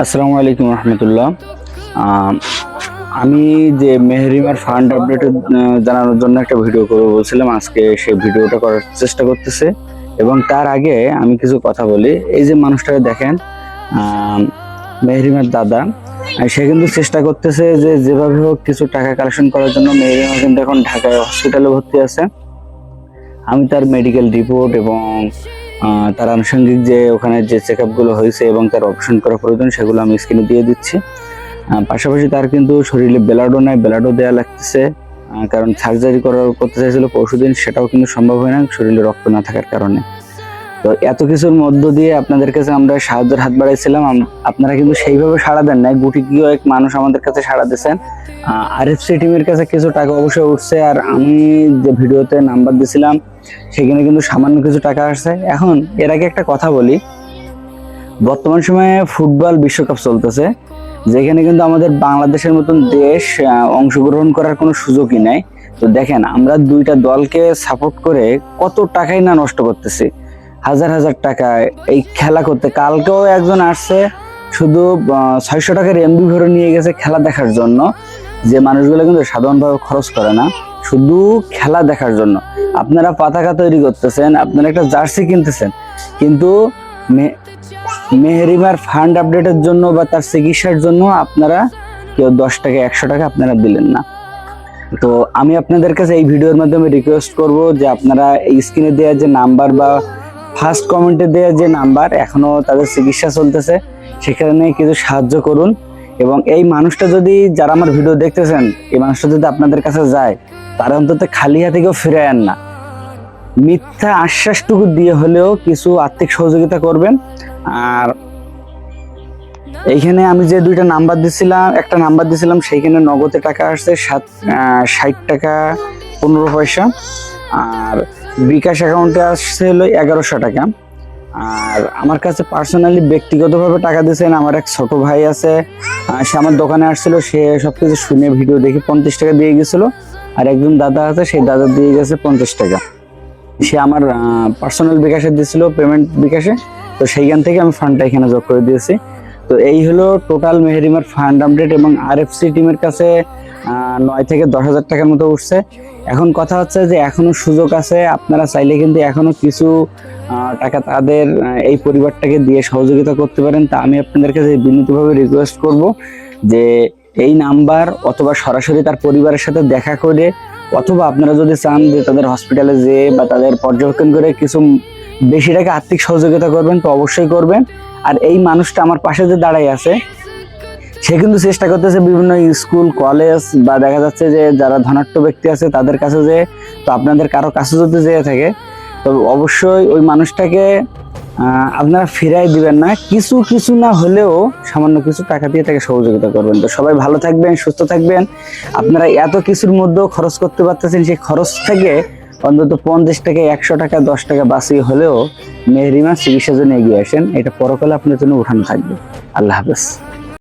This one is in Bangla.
আসসালামু আলাইকুম রহমতুল্লাহ। আমি যে মেহরিমার ফান্ড আপডেট জানানোর জন্য একটা ভিডিও করবো বলছিলাম, আজকে সেই ভিডিওটা করার চেষ্টা করতেছে। এবং তার আগে আমি কিছু কথা বলি। এই যে মানুষটাকে দেখেন, মেহরিমার দাদা, সে কিন্তু চেষ্টা করতেছে যে যেভাবে হোক কিছু টাকা কালেকশন করার জন্য। মেহরিমা কিন্তু এখন ঢাকায় হসপিটালে ভর্তি আছে। আমি তার মেডিকেল রিপোর্ট এবং তার আনুষঙ্গিক যে ওখানে যে চেক আপগুলো হয়েছে এবং তার অপারেশন করা প্রয়োজন সেগুলো আমি স্ক্রিনে দিয়ে দিচ্ছি। পাশাপাশি তার কিন্তু শরীরে ব্লাডও নাই, ব্লাডও দেওয়া লাগতেছে, কারণ সার্জারি করতে চাইছিল পরশুদিন, সেটাও কিন্তু সম্ভব হয় না শরীরে রক্ত না থাকার কারণে। তো এত কিছুর মধ্য দিয়ে আপনাদের কাছে আমরা সাহায্যের হাত বাড়াইছিলাম, আপনারা কিন্তু সেইভাবে সাড়া দেন নাই। গুটি কয়েক মানুষ আমাদের কাছে সাড়া দিয়েছেন। আরএফসি টিমের কাছে কিছু টাকা অবশ্যই উঠছে, আর আমি যে ভিডিওতে নাম্বার দিছিলাম সেখানে কিন্তু সামান্য কিছু টাকা আসছে। এখন এর আগে একটা কথা বলি, বর্তমান সময়ে ফুটবল বিশ্বকাপ চলতেছে, যেখানে কিন্তু আমাদের বাংলাদেশের মতন দেশ অংশগ্রহণ করার কোনো সুযোগই নাই। তো দেখেন, আমরা দুইটা দলকে সাপোর্ট করে কত টাকাই না নষ্ট করতেছি, হাজার হাজার টাকা এই খেলা করতে। কালকেও একজন আসছে, শুধু 600 টাকার এমবি ভরে নিয়ে গেছে খেলা দেখার জন্য। যে মানুষগুলো কিন্তু সাধারণভাবে খরচ করে না, শুধু খেলা দেখার জন্য। আপনারা পতাকা তৈরি করতেছেন, আপনারা একটা জার্সি কিনতেছেন, কিন্তু মেহরিমার ফান্ড আপডেটের জন্য বা তার চিকিৎসার জন্য আপনারা কেউ 10 টাকা 100 টাকা আপনারা দিলেন না। তো আমি আপনাদের কাছে এই ভিডিওর মাধ্যমে রিকোয়েস্ট করব যে আপনারা এই স্ক্রিনে দেওয়া যে নাম্বার বা ফার্স্ট কমেন্টে দেওয়া যে নাম্বার, এখনো তাদের চিকিৎসা চলতেছে, সেখানে কিছু সাহায্য করুন। এবং এই মানুষটা যদি, যারা আমার ভিডিও দেখতেছেন, এই মানুষটা যদি আপনাদের কাছে যায়, তারা অন্তত খালি হাতে কেউ ফিরে আন না, মিথ্যা আশ্বাসটুকু দিয়ে হলেও কিছু আর্থিক সহযোগিতা করবেন। আর এইখানে আমি যে দুইটা নাম্বার দিছিলাম, একটা নাম্বার দিছিলাম, সেইখানে নগদে টাকা আসছে 60 টাকা 15 পয়সা, আর বিকাশ অ্যাকাউন্টে আসছে হলো 1100 টাকা। আর আমার কাছে পার্সোনালি ব্যক্তিগতভাবে টাকা দিয়েছেন আমার এক ছোট ভাই আছে, সে আমার দোকানে আসছিল, সে সবকিছু শুনে ভিডিও দেখে 50 টাকা দিয়ে গেছিল। আর একজন দাদা আছে, সেই দাদা দিয়ে গেছে 50 টাকা, সে আমার পার্সোনাল বিকাশে দিয়েছিল, পেমেন্ট বিকাশে। তো সেইখান থেকে আমি ফান্ডটা এখানে যোগ করে দিয়েছি। তো এই হলো টোটাল মেহরিমার ফান্ড আপডেট। এবং আরএফসি টিমের কাছে 9 থেকে 10,000 টাকার মতো উঠছে। এখন কথা হচ্ছে যে এখনো সুযোগ আছে, আপনারা চাইলে কিন্তু এখনো কিছু টাকা তাদের এই পরিবারটাকে দিয়ে সহযোগিতা করতে পারেন। তা আমি আপনাদের কাছে বিনীতভাবে রিকোয়েস্ট করব যে এই নাম্বার অথবা সরাসরি তার পরিবারের সাথে দেখা করে, অথবা আপনারা যদি চান যে তাদের হসপিটালে যেয়ে বা তাদের পর্যবেক্ষণ করে কিছু বেশি টাকা আর্থিক সহযোগিতা করবেন, তো অবশ্যই করবেন। আর এই মানুষটা আমার পাশে যে দাঁড়াই আছে, সে কিন্তু চেষ্টা করতেছে বিভিন্ন স্কুল কলেজ বা দেখা যাচ্ছে যে যারা ধনাঢ্য ব্যক্তি আছে তাদের কাছে, যে তো আপনাদের কারো কাছে যদি যেয়ে থাকে, তো অবশ্যই ওই মানুষটাকে আপনারা ফিরাই দিবেন না, কিছু কিছু না হলেও সামান্য কিছু টাকা দিয়ে তাকে সহযোগিতা করবেন। তো সবাই ভালো থাকবেন, সুস্থ থাকবেন। আপনারা এত কিছুর মধ্যেও খরচ করতে পারতেছেন, সেই খরচ থেকে অন্তত 50 টাকা 100 টাকা 10 টাকা বাঁচিয়ে হলেও মেহরিমা চিকিৎসার জন্য এগিয়ে আসেন, এটা পরকালে আপনার জন্য উঠানো থাকবে। আল্লাহ হাফেজ।